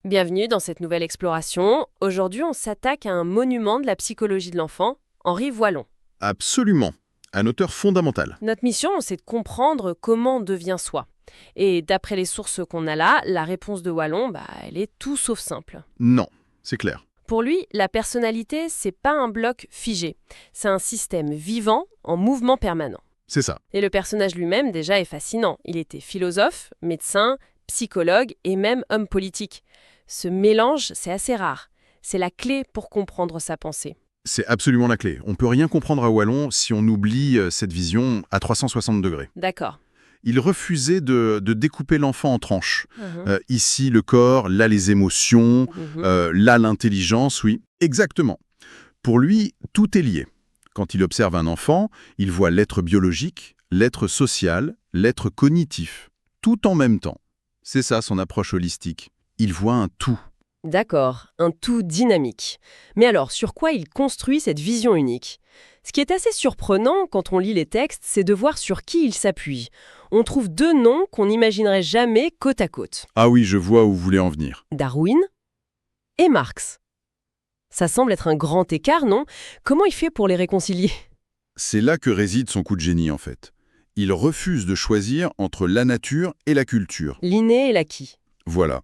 Bienvenue dans cette nouvelle exploration. Aujourd'hui, on s'attaque à un monument de la psychologie de l'enfant, Henri Wallon. Absolument. Un auteur fondamental. Notre mission, c'est de comprendre comment on devient soi. Et d'après les sources qu'on a là, la réponse de Wallon, elle est tout sauf simple. Non, c'est clair. Pour lui, la personnalité, c'est pas un bloc figé. C'est un système vivant, en mouvement permanent. C'est ça. Et le personnage lui-même, déjà, est fascinant. Il était philosophe, médecin, psychologue et même homme politique. Ce mélange, c'est assez rare. C'est la clé pour comprendre sa pensée. C'est absolument la clé. On peut rien comprendre à Wallon si on oublie cette vision à 360 degrés. D'accord. Il refusait de découper l'enfant en tranches. Ici, le corps, là, les émotions, là, l'intelligence, oui. Exactement. Pour lui, tout est lié. Quand il observe un enfant, il voit l'être biologique, l'être social, l'être cognitif, tout en même temps. C'est ça son approche holistique. Il voit un tout. D'accord, un tout dynamique. Mais alors, sur quoi il construit cette vision unique ? Ce qui est assez surprenant quand on lit les textes, c'est de voir sur qui il s'appuie. On trouve deux noms qu'on n'imaginerait jamais côte à côte. Ah oui, je vois où vous voulez en venir. Darwin et Marx. Ça semble être un grand écart, non ? Comment il fait pour les réconcilier ? C'est là que réside son coup de génie, en fait. Il refuse de choisir entre la nature et la culture. L'inné et l'acquis. Voilà.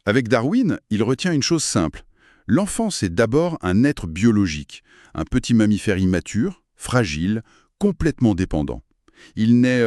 Avec Darwin, il retient une chose simple. L'enfant, c'est d'abord un être biologique, un petit mammifère immature, fragile, complètement dépendant. Il naît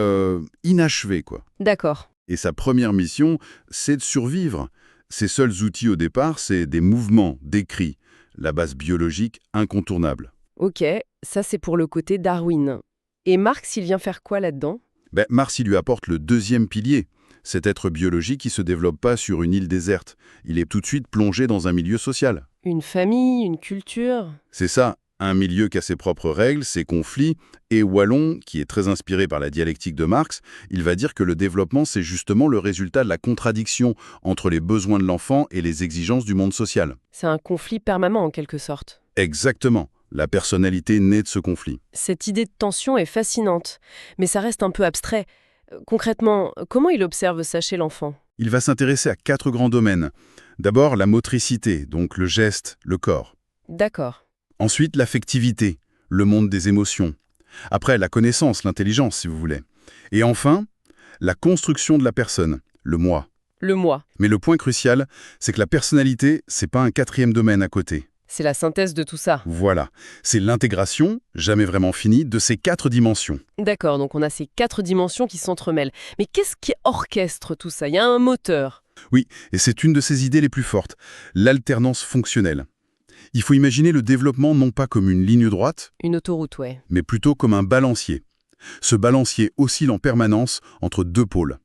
inachevé, quoi. D'accord. Et sa première mission, c'est de survivre. Ses seuls outils au départ, c'est des mouvements, des cris, la base biologique incontournable. Ok, ça c'est pour le côté Darwin. Et Marx, il vient faire quoi là-dedans ? Marx, il lui apporte le deuxième pilier. Cet être biologique qui ne se développe pas sur une île déserte. Il est tout de suite plongé dans un milieu social. Une famille, une culture ? C'est ça, un milieu qui a ses propres règles, ses conflits. Et Wallon, qui est très inspiré par la dialectique de Marx, il va dire que le développement, c'est justement le résultat de la contradiction entre les besoins de l'enfant et les exigences du monde social. C'est un conflit permanent en quelque sorte. Exactement. La personnalité naît de ce conflit. Cette idée de tension est fascinante, mais ça reste un peu abstrait. Concrètement, comment il observe ça chez l'enfant ? Il va s'intéresser à 4 grands domaines. D'abord, la motricité, donc le geste, le corps. D'accord. Ensuite, l'affectivité, le monde des émotions. Après, la connaissance, l'intelligence, si vous voulez. Et enfin, la construction de la personne, le moi. Le moi. Mais le point crucial, c'est que la personnalité, c'est pas un 4e domaine à côté. C'est la synthèse de tout ça. Voilà. C'est l'intégration, jamais vraiment finie, de ces 4 dimensions. D'accord, donc on a ces 4 dimensions qui s'entremêlent. Mais qu'est-ce qui orchestre tout ça ? Il y a un moteur. Oui, et c'est une de ses idées les plus fortes, l'alternance fonctionnelle. Il faut imaginer le développement non pas comme une ligne droite, Une autoroute, ouais. mais plutôt comme un balancier. Ce balancier oscille en permanence entre 2 pôles.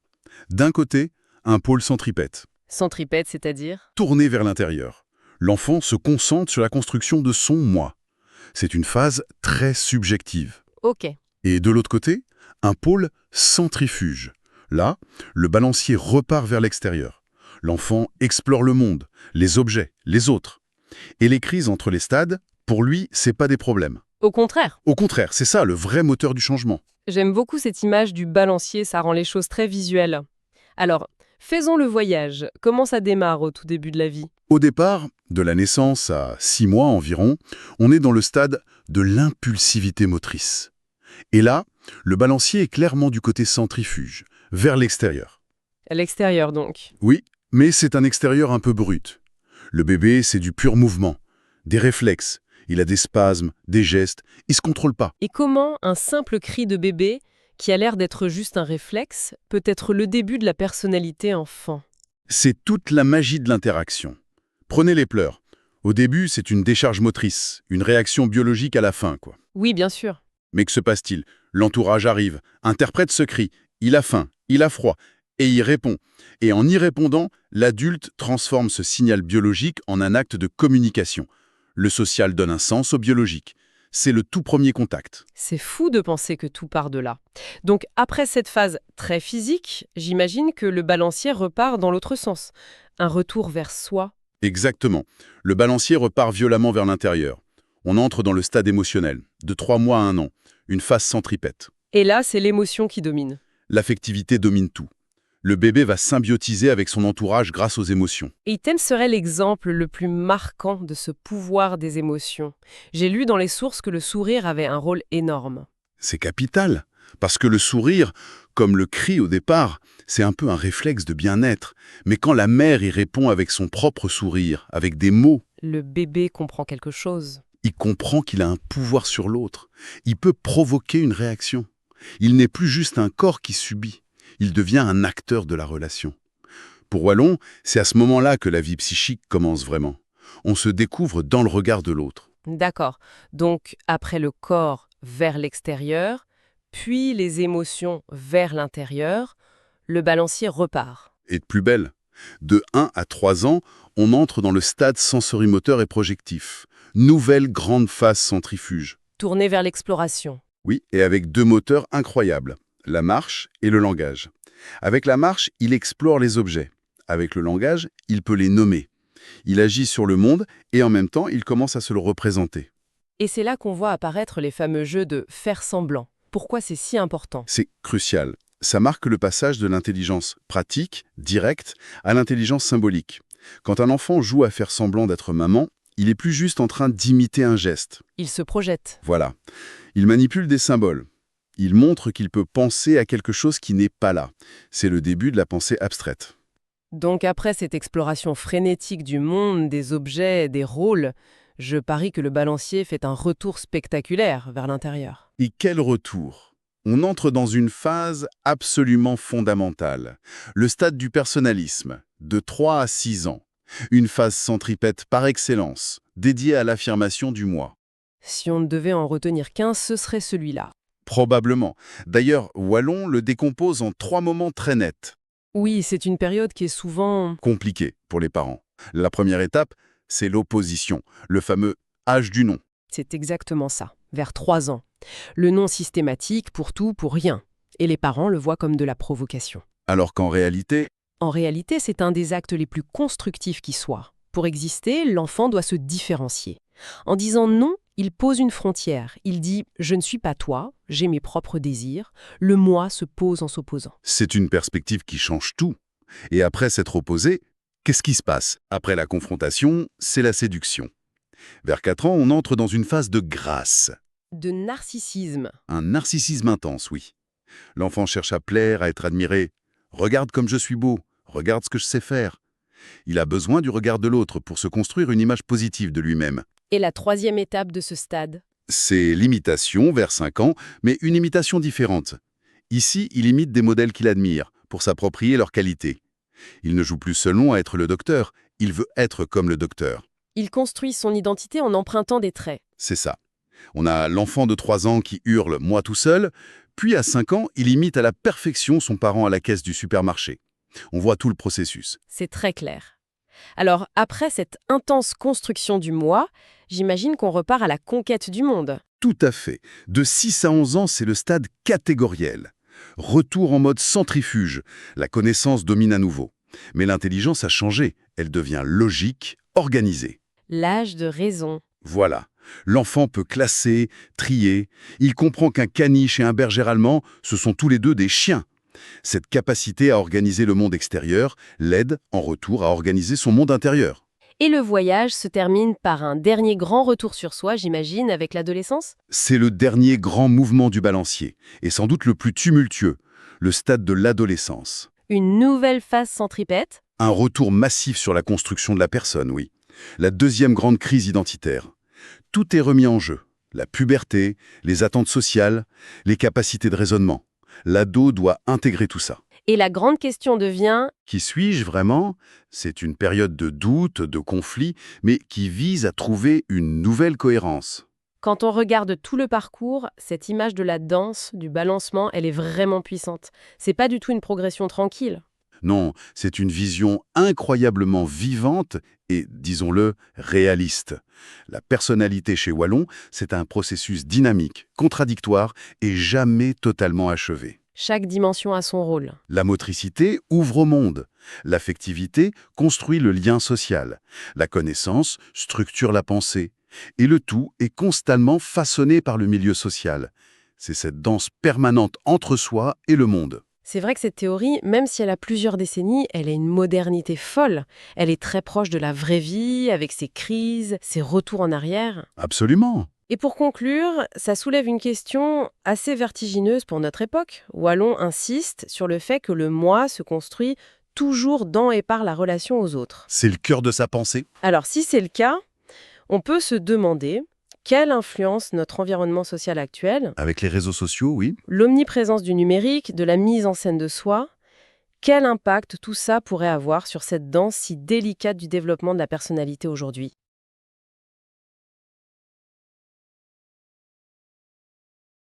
D'un côté, un pôle centripète, Centripète, c'est-à-dire ? tourné vers l'intérieur. L'enfant se concentre sur la construction de son moi. C'est une phase très subjective. Ok. Et de l'autre côté, un pôle centrifuge. Là, le balancier repart vers l'extérieur. L'enfant explore le monde, les objets, les autres. Et les crises entre les stades, pour lui, c'est pas des problèmes. Au contraire. Au contraire, c'est ça le vrai moteur du changement. J'aime beaucoup cette image du balancier, ça rend les choses très visuelles. Alors, faisons le voyage. Comment ça démarre au tout début de la vie ? Au départ, de la naissance à 6 mois environ, on est dans le stade de l'impulsivité motrice. Et là, le balancier est clairement du côté centrifuge, vers l'extérieur. À l'extérieur, donc. Oui, mais c'est un extérieur un peu brut. Le bébé, c'est du pur mouvement, des réflexes. Il a des spasmes, des gestes, il se contrôle pas. Et comment un simple cri de bébé, qui a l'air d'être juste un réflexe, peut être le début de la personnalité enfant ? C'est toute la magie de l'interaction. Prenez les pleurs. Au début, c'est une décharge motrice, une réaction biologique à la fin, quoi. Oui, bien sûr. Mais que se passe-t-il ? L'entourage arrive, interprète ce cri. Il a faim, il a froid, et il répond. Et en y répondant, l'adulte transforme ce signal biologique en un acte de communication. Le social donne un sens au biologique. C'est le tout premier contact. C'est fou de penser que tout part de là. Donc, après cette phase très physique, j'imagine que le balancier repart dans l'autre sens. Un retour vers soi. Exactement. Le balancier repart violemment vers l'intérieur. On entre dans le stade émotionnel, de 3 mois à 1 an, une phase centripète. Et là, c'est l'émotion qui domine. L'affectivité domine tout. Le bébé va symbiotiser avec son entourage grâce aux émotions. Et Iten serait l'exemple le plus marquant de ce pouvoir des émotions. J'ai lu dans les sources que le sourire avait un rôle énorme. C'est capital, parce que le sourire, comme le cri au départ, c'est un peu un réflexe de bien-être. Mais quand la mère y répond avec son propre sourire, avec des mots, Le bébé comprend quelque chose. il comprend qu'il a un pouvoir sur l'autre. Il peut provoquer une réaction. Il n'est plus juste un corps qui subit. Il devient un acteur de la relation. Pour Wallon, c'est à ce moment-là que la vie psychique commence vraiment. On se découvre dans le regard de l'autre. D'accord. Donc, après le corps vers l'extérieur, puis les émotions vers l'intérieur, le balancier repart. Et de plus belle. De 1 à 3 ans, on entre dans le stade sensorimoteur et projectif. Nouvelle grande phase centrifuge. Tourné vers l'exploration. Oui, et avec 2 moteurs incroyables, la marche et le langage. Avec la marche, il explore les objets. Avec le langage, il peut les nommer. Il agit sur le monde et en même temps, il commence à se le représenter. Et c'est là qu'on voit apparaître les fameux jeux de faire semblant. Pourquoi c'est si important? C'est crucial. Ça marque le passage de l'intelligence pratique, directe, à l'intelligence symbolique. Quand un enfant joue à faire semblant d'être maman, il est plus juste en train d'imiter un geste. Il se projette. Voilà. Il manipule des symboles. Il montre qu'il peut penser à quelque chose qui n'est pas là. C'est le début de la pensée abstraite. Donc après cette exploration frénétique du monde, des objets, des rôles, je parie que le balancier fait un retour spectaculaire vers l'intérieur. Et quel retour! On entre dans une phase absolument fondamentale. Le stade du personnalisme, de 3 à 6 ans. Une phase centripète par excellence, dédiée à l'affirmation du moi. Si on ne devait en retenir qu'un, ce serait celui-là. Probablement. D'ailleurs, Wallon le décompose en 3 moments très nets. Oui, c'est une période qui est souvent... Compliqué pour les parents. La première étape, c'est l'opposition, le fameux âge du non. C'est exactement ça, vers 3 ans. Le non systématique pour tout, pour rien. Et les parents le voient comme de la provocation. Alors qu'en réalité, En réalité, c'est un des actes les plus constructifs qui soit. Pour exister, l'enfant doit se différencier. En disant non, il pose une frontière. Il dit « je ne suis pas toi, j'ai mes propres désirs ». Le moi se pose en s'opposant. c'est une perspective qui change tout. Et après s'être opposé, qu'est-ce qui se passe? Après la confrontation, c'est la séduction. Vers 4 ans, on entre dans une phase de grâce. De narcissisme. Un narcissisme intense, oui. L'enfant cherche à plaire, à être admiré. Regarde comme je suis beau, regarde ce que je sais faire. Il a besoin du regard de l'autre pour se construire une image positive de lui-même. Et la 3e étape de ce stade? C'est l'imitation vers 5 ans, mais une imitation différente. Ici, il imite des modèles qu'il admire, pour s'approprier leurs qualités. Il ne joue plus seulement à être le docteur, il veut être comme le docteur. Il construit son identité en empruntant des traits. C'est ça. On a l'enfant de 3 ans qui hurle « moi tout seul », puis à 5 ans, il imite à la perfection son parent à la caisse du supermarché. On voit tout le processus. C'est très clair. Alors, après cette intense construction du moi, j'imagine qu'on repart à la conquête du monde. Tout à fait. De 6 à 11 ans, c'est le stade catégoriel. Retour en mode centrifuge. La connaissance domine à nouveau. Mais l'intelligence a changé. Elle devient logique, organisée. L'âge de raison. Voilà. L'enfant peut classer, trier. Il comprend qu'un caniche et un berger allemand, ce sont tous les deux des chiens. Cette capacité à organiser le monde extérieur l'aide, en retour, à organiser son monde intérieur. Et le voyage se termine par un dernier grand retour sur soi, j'imagine, avec l'adolescence? C'est le dernier grand mouvement du balancier, et sans doute le plus tumultueux, le stade de l'adolescence. Une nouvelle phase centripète? Un retour massif sur la construction de la personne, oui. La deuxième grande crise identitaire. Tout est remis en jeu. La puberté, les attentes sociales, les capacités de raisonnement. L'ado doit intégrer tout ça. Et la grande question devient... Qui suis-je vraiment? C'est une période de doute, de conflit, mais qui vise à trouver une nouvelle cohérence. Quand on regarde tout le parcours, cette image de la danse, du balancement, elle est vraiment puissante. C'est pas du tout une progression tranquille. Non, c'est une vision incroyablement vivante et, disons-le, réaliste. La personnalité chez Wallon, c'est un processus dynamique, contradictoire et jamais totalement achevé. Chaque dimension a son rôle. La motricité ouvre au monde. L'affectivité construit le lien social. La connaissance structure la pensée. Et le tout est constamment façonné par le milieu social. C'est cette danse permanente entre soi et le monde. C'est vrai que cette théorie, même si elle a plusieurs décennies, elle a une modernité folle. Elle est très proche de la vraie vie, avec ses crises, ses retours en arrière. Absolument. Et pour conclure, ça soulève une question assez vertigineuse pour notre époque. Wallon insiste sur le fait que le moi se construit toujours dans et par la relation aux autres. C'est le cœur de sa pensée. Alors si c'est le cas, on peut se demander quelle influence notre environnement social actuel, Avec les réseaux sociaux, oui. l'omniprésence du numérique, de la mise en scène de soi, quel impact tout ça pourrait avoir sur cette danse si délicate du développement de la personnalité aujourd'hui ?